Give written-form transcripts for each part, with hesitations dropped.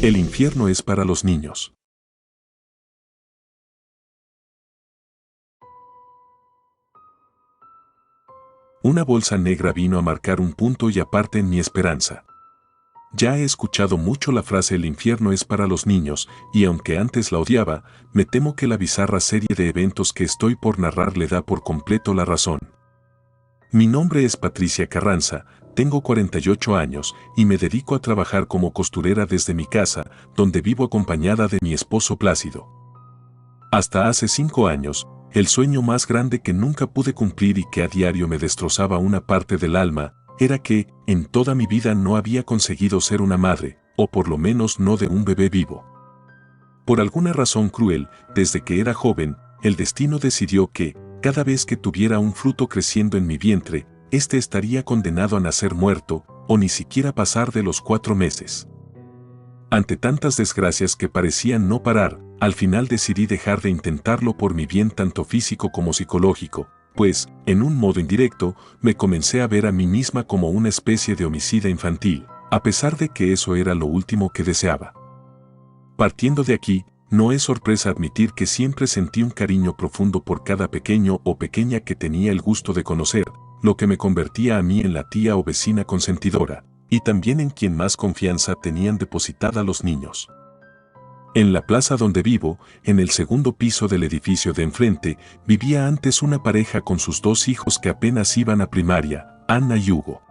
El infierno es para los niños. Una bolsa negra vino a marcar un punto y aparte en mi esperanza. Ya he escuchado mucho la frase el infierno es para los niños, y aunque antes la odiaba, me temo que la bizarra serie de eventos que estoy por narrar le da por completo la razón. Mi nombre es Patricia Carranza, tengo 48 años y me dedico a trabajar como costurera desde mi casa, donde vivo acompañada de mi esposo Plácido. Hasta hace 5 años, el sueño más grande que nunca pude cumplir y que a diario me destrozaba una parte del alma, era que, en toda mi vida no había conseguido ser una madre, o por lo menos no de un bebé vivo. Por alguna razón cruel, desde que era joven, el destino decidió que, cada vez que tuviera un fruto creciendo en mi vientre, éste estaría condenado a nacer muerto, o ni siquiera pasar de los 4 meses. Ante tantas desgracias que parecían no parar, al final decidí dejar de intentarlo por mi bien tanto físico como psicológico, pues, en un modo indirecto, me comencé a ver a mí misma como una especie de homicida infantil, a pesar de que eso era lo último que deseaba. Partiendo de aquí, no es sorpresa admitir que siempre sentí un cariño profundo por cada pequeño o pequeña que tenía el gusto de conocer, lo que me convertía a mí en la tía o vecina consentidora, y también en quien más confianza tenían depositada los niños. En la plaza donde vivo, en el segundo piso del edificio de enfrente, vivía antes una pareja con sus 2 hijos que apenas iban a primaria, Ana y Hugo.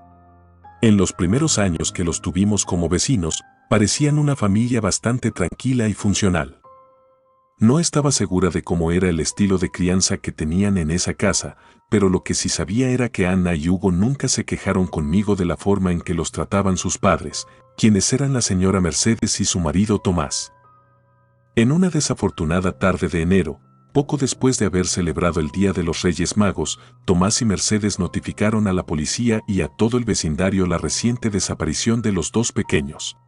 En los primeros años que los tuvimos como vecinos, parecían una familia bastante tranquila y funcional. No estaba segura de cómo era el estilo de crianza que tenían en esa casa, pero lo que sí sabía era que Ana y Hugo nunca se quejaron conmigo de la forma en que los trataban sus padres, quienes eran la señora Mercedes y su marido Tomás. En una desafortunada tarde de enero, poco después de haber celebrado el Día de los Reyes Magos, Tomás y Mercedes notificaron a la policía y a todo el vecindario la reciente desaparición de los 2 pequeños.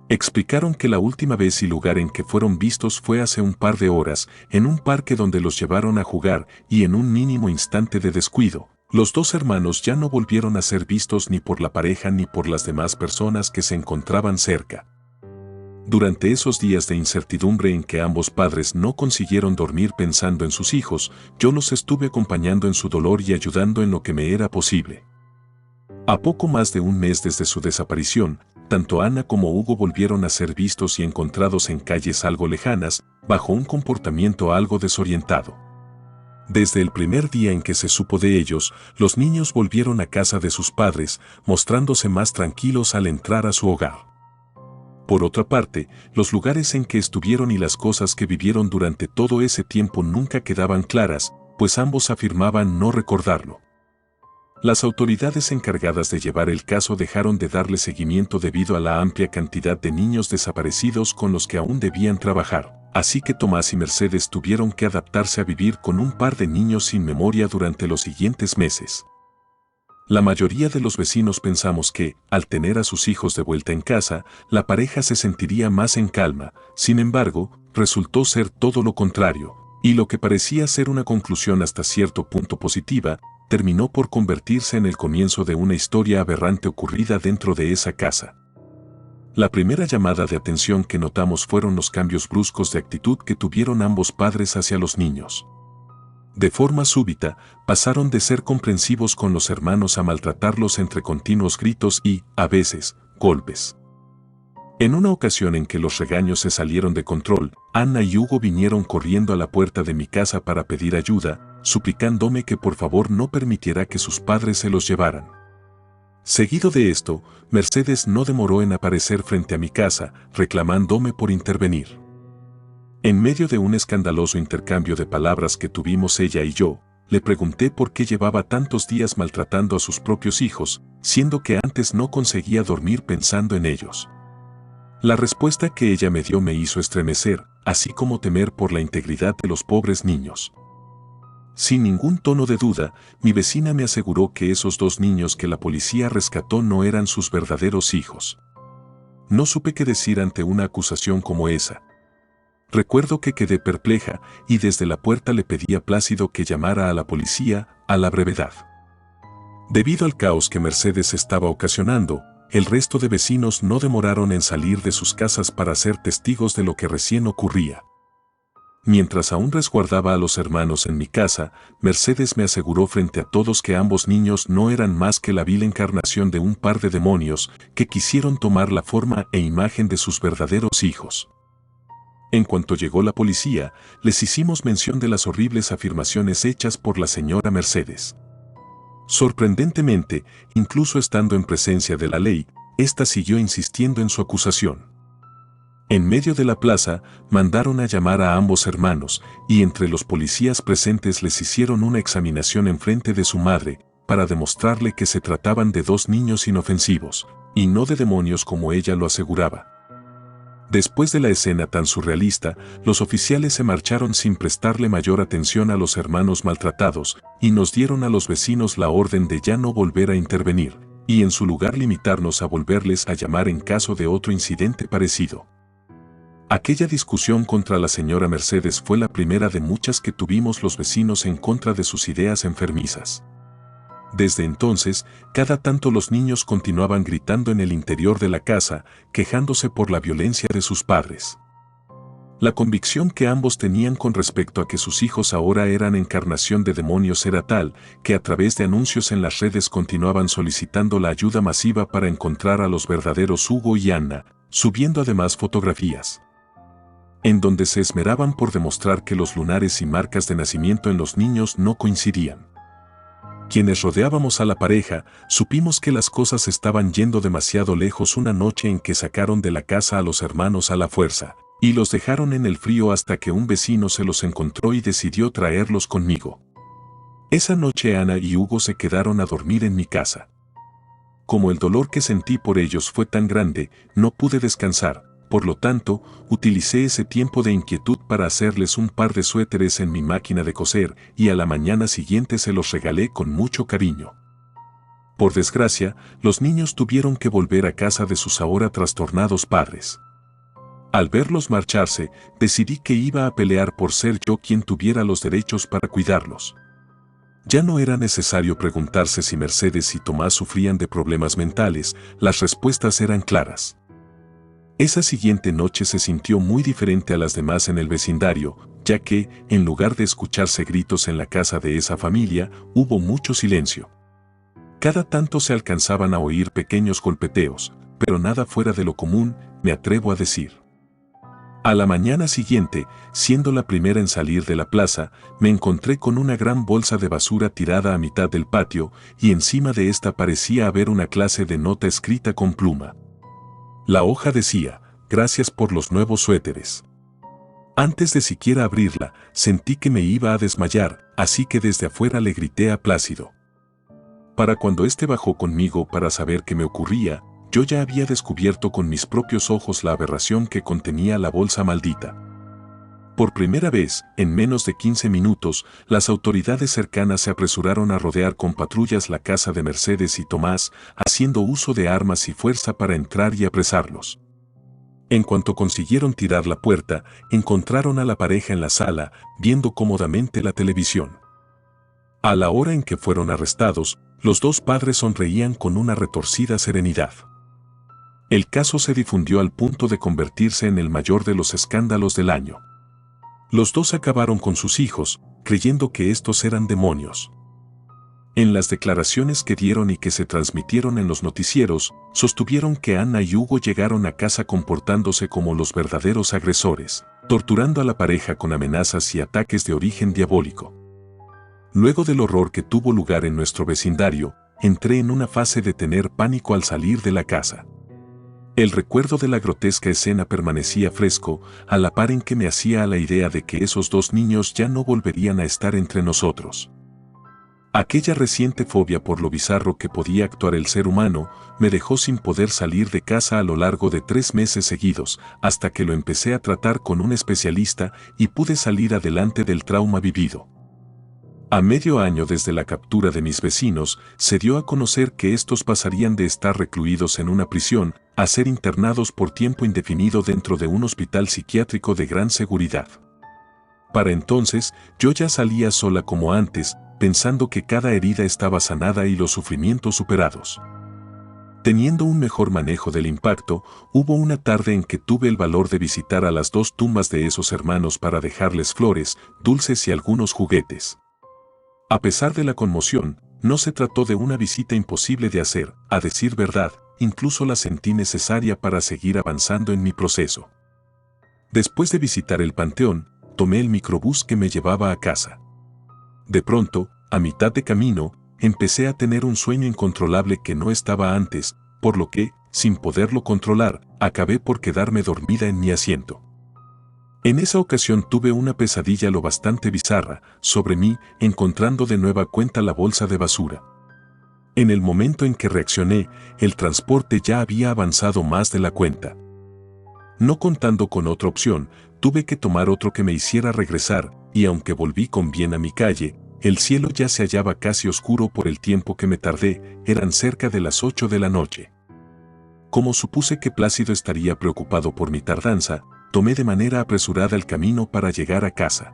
Explicaron que la última vez y lugar en que fueron vistos fue hace un par de horas, en un parque donde los llevaron a jugar y en un mínimo instante de descuido, los 2 hermanos ya no volvieron a ser vistos ni por la pareja ni por las demás personas que se encontraban cerca. Durante esos días de incertidumbre en que ambos padres no consiguieron dormir pensando en sus hijos, yo los estuve acompañando en su dolor y ayudando en lo que me era posible. A poco más de un mes desde su desaparición, tanto Ana como Hugo volvieron a ser vistos y encontrados en calles algo lejanas, bajo un comportamiento algo desorientado. Desde el primer día en que se supo de ellos, los niños volvieron a casa de sus padres, mostrándose más tranquilos al entrar a su hogar. Por otra parte, los lugares en que estuvieron y las cosas que vivieron durante todo ese tiempo nunca quedaban claras, pues ambos afirmaban no recordarlo. Las autoridades encargadas de llevar el caso dejaron de darle seguimiento debido a la amplia cantidad de niños desaparecidos con los que aún debían trabajar, así que Tomás y Mercedes tuvieron que adaptarse a vivir con un par de niños sin memoria durante los siguientes meses. La mayoría de los vecinos pensamos que, al tener a sus hijos de vuelta en casa, la pareja se sentiría más en calma. Sin embargo, resultó ser todo lo contrario, y lo que parecía ser una conclusión hasta cierto punto positiva, terminó por convertirse en el comienzo de una historia aberrante ocurrida dentro de esa casa. La primera llamada de atención que notamos fueron los cambios bruscos de actitud que tuvieron ambos padres hacia los niños. De forma súbita, pasaron de ser comprensivos con los hermanos a maltratarlos entre continuos gritos y, a veces, golpes. En una ocasión en que los regaños se salieron de control, Ana y Hugo vinieron corriendo a la puerta de mi casa para pedir ayuda, suplicándome que por favor no permitiera que sus padres se los llevaran. Seguido de esto, Mercedes no demoró en aparecer frente a mi casa, reclamándome por intervenir. En medio de un escandaloso intercambio de palabras que tuvimos ella y yo, le pregunté por qué llevaba tantos días maltratando a sus propios hijos, siendo que antes no conseguía dormir pensando en ellos. La respuesta que ella me dio me hizo estremecer, así como temer por la integridad de los pobres niños. Sin ningún tono de duda, mi vecina me aseguró que esos 2 niños que la policía rescató no eran sus verdaderos hijos. No supe qué decir ante una acusación como esa. Recuerdo que quedé perpleja y desde la puerta le pedí a Plácido que llamara a la policía a la brevedad. Debido al caos que Mercedes estaba ocasionando, el resto de vecinos no demoraron en salir de sus casas para ser testigos de lo que recién ocurría. Mientras aún resguardaba a los hermanos en mi casa, Mercedes me aseguró frente a todos que ambos niños no eran más que la vil encarnación de un par de demonios que quisieron tomar la forma e imagen de sus verdaderos hijos. En cuanto llegó la policía, les hicimos mención de las horribles afirmaciones hechas por la señora Mercedes. Sorprendentemente, incluso estando en presencia de la ley, ésta siguió insistiendo en su acusación. En medio de la plaza, mandaron a llamar a ambos hermanos, y entre los policías presentes les hicieron una examinación enfrente de su madre, para demostrarle que se trataban de dos niños inofensivos, y no de demonios como ella lo aseguraba. Después de la escena tan surrealista, los oficiales se marcharon sin prestarle mayor atención a los hermanos maltratados, y nos dieron a los vecinos la orden de ya no volver a intervenir, y en su lugar limitarnos a volverles a llamar en caso de otro incidente parecido. Aquella discusión contra la señora Mercedes fue la primera de muchas que tuvimos los vecinos en contra de sus ideas enfermizas. Desde entonces, cada tanto los niños continuaban gritando en el interior de la casa, quejándose por la violencia de sus padres. La convicción que ambos tenían con respecto a que sus hijos ahora eran encarnación de demonios era tal, que a través de anuncios en las redes continuaban solicitando la ayuda masiva para encontrar a los verdaderos Hugo y Anna, subiendo además fotografías en donde se esmeraban por demostrar que los lunares y marcas de nacimiento en los niños no coincidían. Quienes rodeábamos a la pareja, supimos que las cosas estaban yendo demasiado lejos una noche en que sacaron de la casa a los hermanos a la fuerza, y los dejaron en el frío hasta que un vecino se los encontró y decidió traerlos conmigo. Esa noche Ana y Hugo se quedaron a dormir en mi casa. Como el dolor que sentí por ellos fue tan grande, no pude descansar. Por lo tanto, utilicé ese tiempo de inquietud para hacerles un par de suéteres en mi máquina de coser y a la mañana siguiente se los regalé con mucho cariño. Por desgracia, los niños tuvieron que volver a casa de sus ahora trastornados padres. Al verlos marcharse, decidí que iba a pelear por ser yo quien tuviera los derechos para cuidarlos. Ya no era necesario preguntarse si Mercedes y Tomás sufrían de problemas mentales, las respuestas eran claras. Esa siguiente noche se sintió muy diferente a las demás en el vecindario, ya que, en lugar de escucharse gritos en la casa de esa familia, hubo mucho silencio. Cada tanto se alcanzaban a oír pequeños golpeteos, pero nada fuera de lo común, me atrevo a decir. A la mañana siguiente, siendo la primera en salir de la plaza, me encontré con una gran bolsa de basura tirada a mitad del patio, y encima de esta parecía haber una clase de nota escrita con pluma. La hoja decía, gracias por los nuevos suéteres. Antes de siquiera abrirla, sentí que me iba a desmayar, así que desde afuera le grité a Plácido. Para cuando éste bajó conmigo para saber qué me ocurría, yo ya había descubierto con mis propios ojos la aberración que contenía la bolsa maldita. Por primera vez, en menos de 15 minutos, las autoridades cercanas se apresuraron a rodear con patrullas la casa de Mercedes y Tomás, haciendo uso de armas y fuerza para entrar y apresarlos. En cuanto consiguieron tirar la puerta, encontraron a la pareja en la sala, viendo cómodamente la televisión. A la hora en que fueron arrestados, los dos padres sonreían con una retorcida serenidad. El caso se difundió al punto de convertirse en el mayor de los escándalos del año. Los dos acabaron con sus hijos, creyendo que estos eran demonios. En las declaraciones que dieron y que se transmitieron en los noticieros, sostuvieron que Ana y Hugo llegaron a casa comportándose como los verdaderos agresores, torturando a la pareja con amenazas y ataques de origen diabólico. Luego del horror que tuvo lugar en nuestro vecindario, entré en una fase de tener pánico al salir de la casa. El recuerdo de la grotesca escena permanecía fresco, a la par en que me hacía a la idea de que esos dos niños ya no volverían a estar entre nosotros. Aquella reciente fobia por lo bizarro que podía actuar el ser humano, me dejó sin poder salir de casa a lo largo de 3 meses seguidos, hasta que lo empecé a tratar con un especialista y pude salir adelante del trauma vivido. A medio año desde la captura de mis vecinos, se dio a conocer que estos pasarían de estar recluidos en una prisión a ser internados por tiempo indefinido dentro de un hospital psiquiátrico de gran seguridad. Para entonces, yo ya salía sola como antes, pensando que cada herida estaba sanada y los sufrimientos superados. Teniendo un mejor manejo del impacto, hubo una tarde en que tuve el valor de visitar a las 2 tumbas de esos hermanos para dejarles flores, dulces y algunos juguetes. A pesar de la conmoción, no se trató de una visita imposible de hacer, a decir verdad, incluso la sentí necesaria para seguir avanzando en mi proceso. Después de visitar el panteón, tomé el microbús que me llevaba a casa. De pronto, a mitad de camino, empecé a tener un sueño incontrolable que no estaba antes, por lo que, sin poderlo controlar, acabé por quedarme dormida en mi asiento. En esa ocasión tuve una pesadilla lo bastante bizarra sobre mí, encontrando de nueva cuenta la bolsa de basura. En el momento en que reaccioné, el transporte ya había avanzado más de la cuenta. No contando con otra opción, tuve que tomar otro que me hiciera regresar, y aunque volví con bien a mi calle, el cielo ya se hallaba casi oscuro por el tiempo que me tardé, eran cerca de las 8 de la noche. Como supuse que Plácido estaría preocupado por mi tardanza, tomé de manera apresurada el camino para llegar a casa.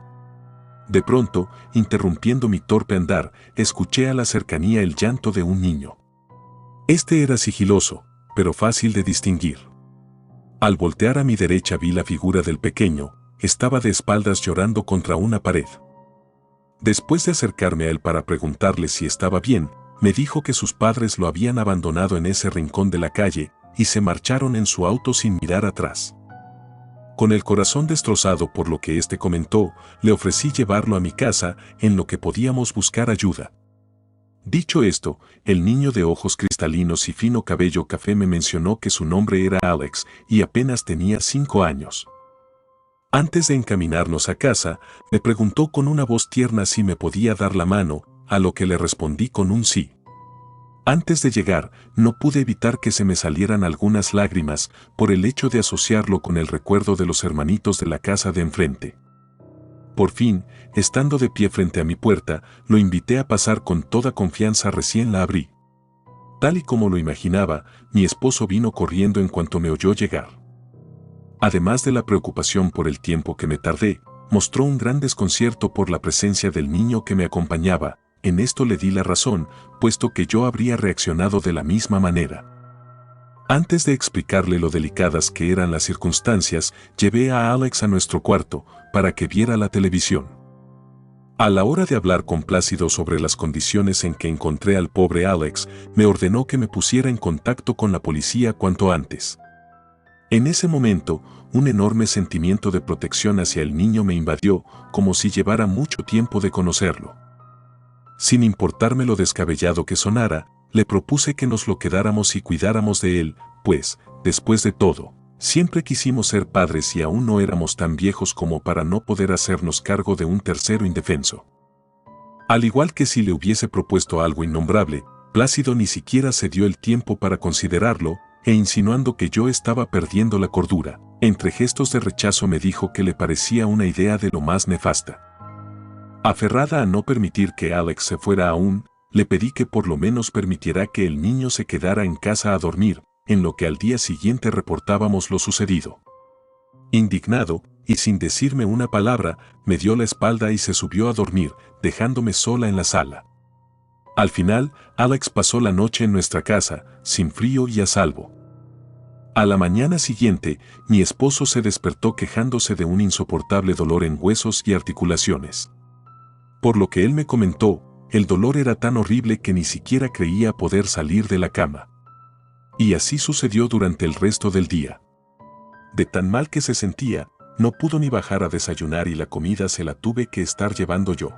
De pronto, interrumpiendo mi torpe andar, escuché a la cercanía el llanto de un niño. Este era sigiloso, pero fácil de distinguir. Al voltear a mi derecha vi la figura del pequeño, estaba de espaldas llorando contra una pared. Después de acercarme a él para preguntarle si estaba bien, me dijo que sus padres lo habían abandonado en ese rincón de la calle y se marcharon en su auto sin mirar atrás. Con el corazón destrozado por lo que éste comentó, le ofrecí llevarlo a mi casa en lo que podíamos buscar ayuda. Dicho esto, el niño de ojos cristalinos y fino cabello café me mencionó que su nombre era Alex y apenas tenía 5 años. Antes de encaminarnos a casa, me preguntó con una voz tierna si me podía dar la mano, a lo que le respondí con un sí. Antes de llegar, no pude evitar que se me salieran algunas lágrimas por el hecho de asociarlo con el recuerdo de los hermanitos de la casa de enfrente. Por fin, estando de pie frente a mi puerta, lo invité a pasar con toda confianza. Recién la abrí. Tal y como lo imaginaba, mi esposo vino corriendo en cuanto me oyó llegar. Además de la preocupación por el tiempo que me tardé, mostró un gran desconcierto por la presencia del niño que me acompañaba. En esto le di la razón, puesto que yo habría reaccionado de la misma manera. Antes de explicarle lo delicadas que eran las circunstancias, llevé a Alex a nuestro cuarto, para que viera la televisión. A la hora de hablar con Plácido sobre las condiciones en que encontré al pobre Alex, me ordenó que me pusiera en contacto con la policía cuanto antes. En ese momento, un enorme sentimiento de protección hacia el niño me invadió, como si llevara mucho tiempo de conocerlo. Sin importarme lo descabellado que sonara, le propuse que nos lo quedáramos y cuidáramos de él, pues, después de todo, siempre quisimos ser padres y aún no éramos tan viejos como para no poder hacernos cargo de un tercero indefenso. Al igual que si le hubiese propuesto algo innombrable, Plácido ni siquiera se dio el tiempo para considerarlo, e insinuando que yo estaba perdiendo la cordura, entre gestos de rechazo me dijo que le parecía una idea de lo más nefasta. Aferrada a no permitir que Alex se fuera aún, le pedí que por lo menos permitiera que el niño se quedara en casa a dormir, en lo que al día siguiente reportábamos lo sucedido. Indignado, y sin decirme una palabra, me dio la espalda y se subió a dormir, dejándome sola en la sala. Al final, Alex pasó la noche en nuestra casa, sin frío y a salvo. A la mañana siguiente, mi esposo se despertó quejándose de un insoportable dolor en huesos y articulaciones. Por lo que él me comentó, el dolor era tan horrible que ni siquiera creía poder salir de la cama. Y así sucedió durante el resto del día. De tan mal que se sentía, no pudo ni bajar a desayunar y la comida se la tuve que estar llevando yo.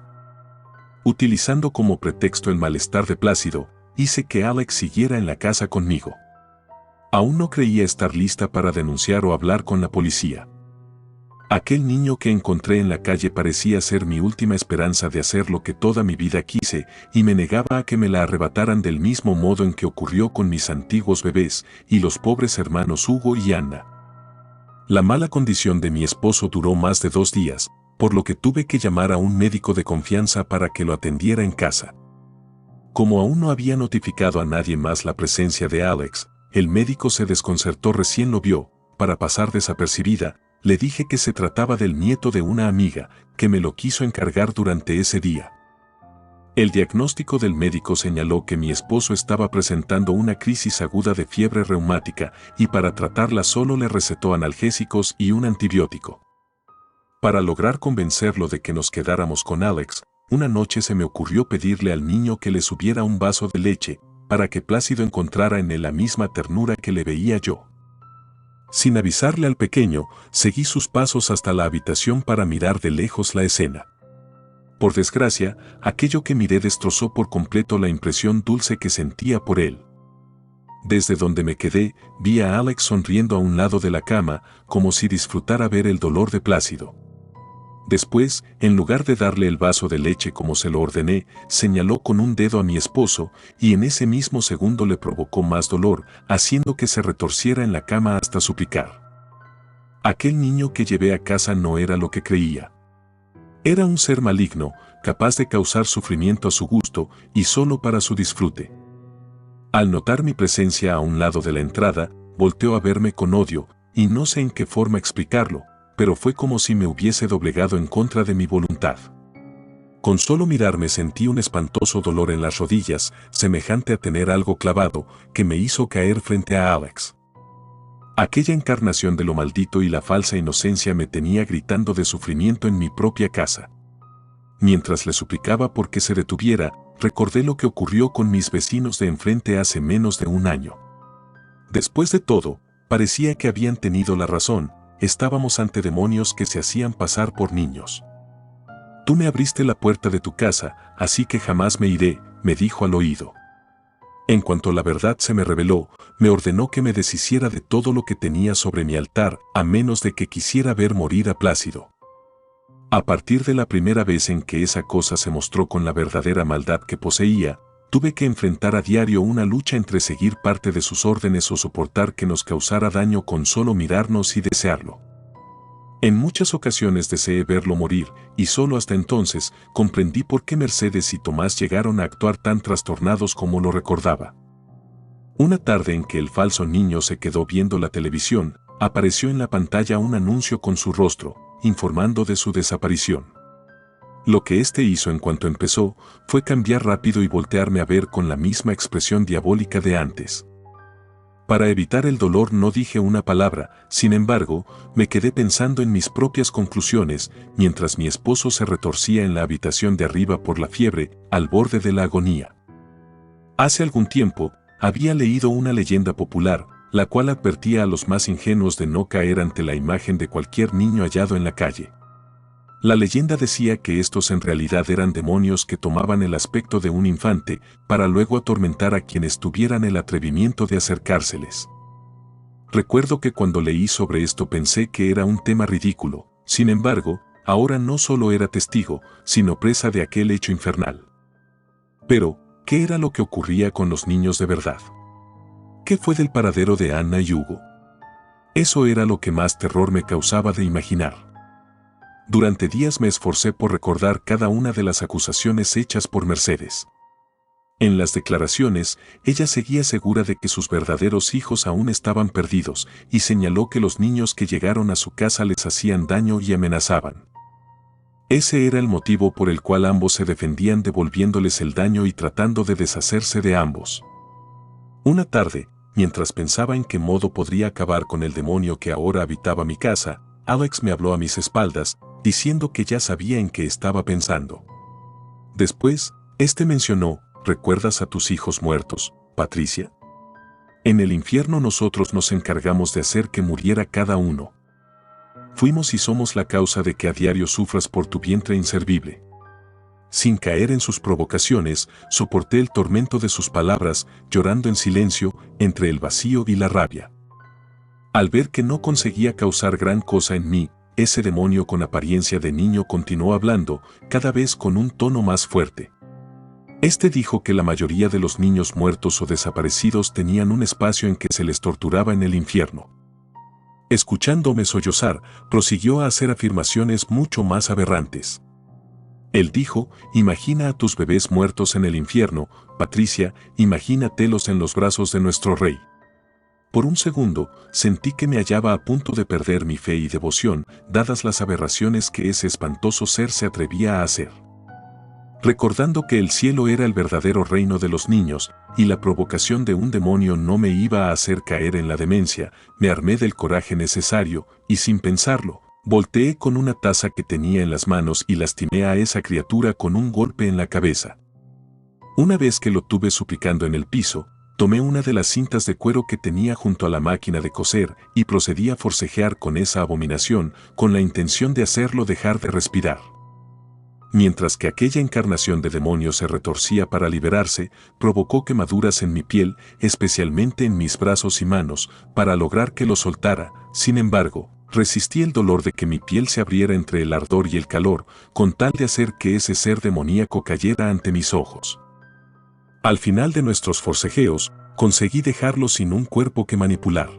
Utilizando como pretexto el malestar de Plácido, hice que Alex siguiera en la casa conmigo. Aún no creía estar lista para denunciar o hablar con la policía. Aquel niño que encontré en la calle parecía ser mi última esperanza de hacer lo que toda mi vida quise, y me negaba a que me la arrebataran del mismo modo en que ocurrió con mis antiguos bebés y los pobres hermanos Hugo y Anna. La mala condición de mi esposo duró más de 2 días, por lo que tuve que llamar a un médico de confianza para que lo atendiera en casa. Como aún no había notificado a nadie más la presencia de Alex, el médico se desconcertó recién lo vio. Para pasar desapercibida, le dije que se trataba del nieto de una amiga, que me lo quiso encargar durante ese día. El diagnóstico del médico señaló que mi esposo estaba presentando una crisis aguda de fiebre reumática y para tratarla solo le recetó analgésicos y un antibiótico. Para lograr convencerlo de que nos quedáramos con Alex, una noche se me ocurrió pedirle al niño que le subiera un vaso de leche, para que Plácido encontrara en él la misma ternura que le veía yo. Sin avisarle al pequeño, seguí sus pasos hasta la habitación para mirar de lejos la escena. Por desgracia, aquello que miré destrozó por completo la impresión dulce que sentía por él. Desde donde me quedé, vi a Alex sonriendo a un lado de la cama, como si disfrutara ver el dolor de Plácido. Después, en lugar de darle el vaso de leche como se lo ordené, señaló con un dedo a mi esposo, y en ese mismo segundo le provocó más dolor, haciendo que se retorciera en la cama hasta suplicar. Aquel niño que llevé a casa no era lo que creía. Era un ser maligno, capaz de causar sufrimiento a su gusto y solo para su disfrute. Al notar mi presencia a un lado de la entrada, volteó a verme con odio, y no sé en qué forma explicarlo, pero fue como si me hubiese doblegado en contra de mi voluntad. Con solo mirarme sentí un espantoso dolor en las rodillas, semejante a tener algo clavado, que me hizo caer frente a Alex. Aquella encarnación de lo maldito y la falsa inocencia me tenía gritando de sufrimiento en mi propia casa. Mientras le suplicaba por que se detuviera, recordé lo que ocurrió con mis vecinos de enfrente hace menos de un año. Después de todo, parecía que habían tenido la razón. Estábamos ante demonios que se hacían pasar por niños. Tú me abriste la puerta de tu casa, así que jamás me iré, me dijo al oído. En cuanto la verdad se me reveló, me ordenó que me deshiciera de todo lo que tenía sobre mi altar, a menos de que quisiera ver morir a Plácido. A partir de la primera vez en que esa cosa se mostró con la verdadera maldad que poseía, tuve que enfrentar a diario una lucha entre seguir parte de sus órdenes o soportar que nos causara daño con solo mirarnos y desearlo. En muchas ocasiones deseé verlo morir, y solo hasta entonces comprendí por qué Mercedes y Tomás llegaron a actuar tan trastornados como lo recordaba. Una tarde en que el falso niño se quedó viendo la televisión, apareció en la pantalla un anuncio con su rostro, informando de su desaparición. Lo que éste hizo en cuanto empezó, fue cambiar rápido y voltearme a ver con la misma expresión diabólica de antes. Para evitar el dolor no dije una palabra, sin embargo, me quedé pensando en mis propias conclusiones, mientras mi esposo se retorcía en la habitación de arriba por la fiebre, al borde de la agonía. Hace algún tiempo, había leído una leyenda popular, la cual advertía a los más ingenuos de no caer ante la imagen de cualquier niño hallado en la calle. La leyenda decía que estos en realidad eran demonios que tomaban el aspecto de un infante, para luego atormentar a quienes tuvieran el atrevimiento de acercárseles. Recuerdo que cuando leí sobre esto pensé que era un tema ridículo, sin embargo, ahora no solo era testigo, sino presa de aquel hecho infernal. Pero, ¿qué era lo que ocurría con los niños de verdad? ¿Qué fue del paradero de Anna y Hugo? Eso era lo que más terror me causaba de imaginar. Durante días me esforcé por recordar cada una de las acusaciones hechas por Mercedes. En las declaraciones, ella seguía segura de que sus verdaderos hijos aún estaban perdidos y señaló que los niños que llegaron a su casa les hacían daño y amenazaban. Ese era el motivo por el cual ambos se defendían devolviéndoles el daño y tratando de deshacerse de ambos. Una tarde, mientras pensaba en qué modo podría acabar con el demonio que ahora habitaba mi casa, Alex me habló a mis espaldas, diciendo que ya sabía en qué estaba pensando. Después, mencionó, ¿recuerdas a tus hijos muertos, Patricia? En el infierno nosotros nos encargamos de hacer que muriera cada uno. Fuimos y somos la causa de que a diario sufras por tu vientre inservible. Sin caer en sus provocaciones, soporté el tormento de sus palabras, llorando en silencio, entre el vacío y la rabia. Al ver que no conseguía causar gran cosa en mí, ese demonio con apariencia de niño continuó hablando, cada vez con un tono más fuerte. Dijo que la mayoría de los niños muertos o desaparecidos tenían un espacio en que se les torturaba en el infierno. Escuchándome sollozar, prosiguió a hacer afirmaciones mucho más aberrantes. Él dijo, imagina a tus bebés muertos en el infierno, Patricia, imagínatelos en los brazos de nuestro rey. Por un segundo, sentí que me hallaba a punto de perder mi fe y devoción, dadas las aberraciones que ese espantoso ser se atrevía a hacer. Recordando que el cielo era el verdadero reino de los niños, y la provocación de un demonio no me iba a hacer caer en la demencia, me armé del coraje necesario, y sin pensarlo, volteé con una taza que tenía en las manos y lastimé a esa criatura con un golpe en la cabeza. Una vez que lo tuve suplicando en el piso, tomé una de las cintas de cuero que tenía junto a la máquina de coser y procedí a forcejear con esa abominación con la intención de hacerlo dejar de respirar. Mientras que aquella encarnación de demonio se retorcía para liberarse, provocó quemaduras en mi piel, especialmente en mis brazos y manos, para lograr que lo soltara. Sin embargo, resistí el dolor de que mi piel se abriera entre el ardor y el calor, con tal de hacer que ese ser demoníaco cayera ante mis ojos. Al final de nuestros forcejeos, conseguí dejarlo sin un cuerpo que manipular.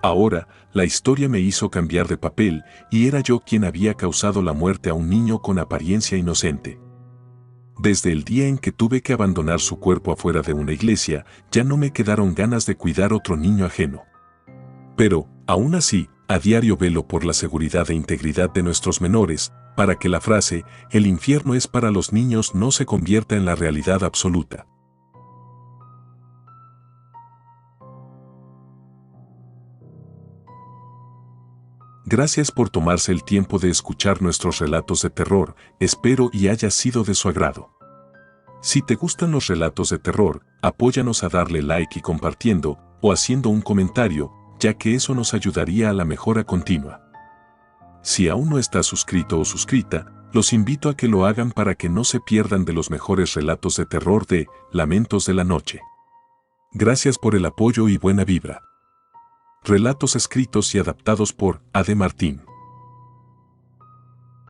Ahora, la historia me hizo cambiar de papel y era yo quien había causado la muerte a un niño con apariencia inocente. Desde el día en que tuve que abandonar su cuerpo afuera de una iglesia, ya no me quedaron ganas de cuidar otro niño ajeno. Pero, aún así, a diario velo por la seguridad e integridad de nuestros menores, para que la frase, el infierno es para los niños no se convierta en la realidad absoluta. Gracias por tomarse el tiempo de escuchar nuestros relatos de terror, espero y haya sido de su agrado. Si te gustan los relatos de terror, apóyanos a darle like y compartiendo, o haciendo un comentario, ya que eso nos ayudaría a la mejora continua. Si aún no estás suscrito o suscrita, los invito a que lo hagan para que no se pierdan de los mejores relatos de terror de Lamentos de la Noche. Gracias por el apoyo y buena vibra. Relatos escritos y adaptados por Ade Martín.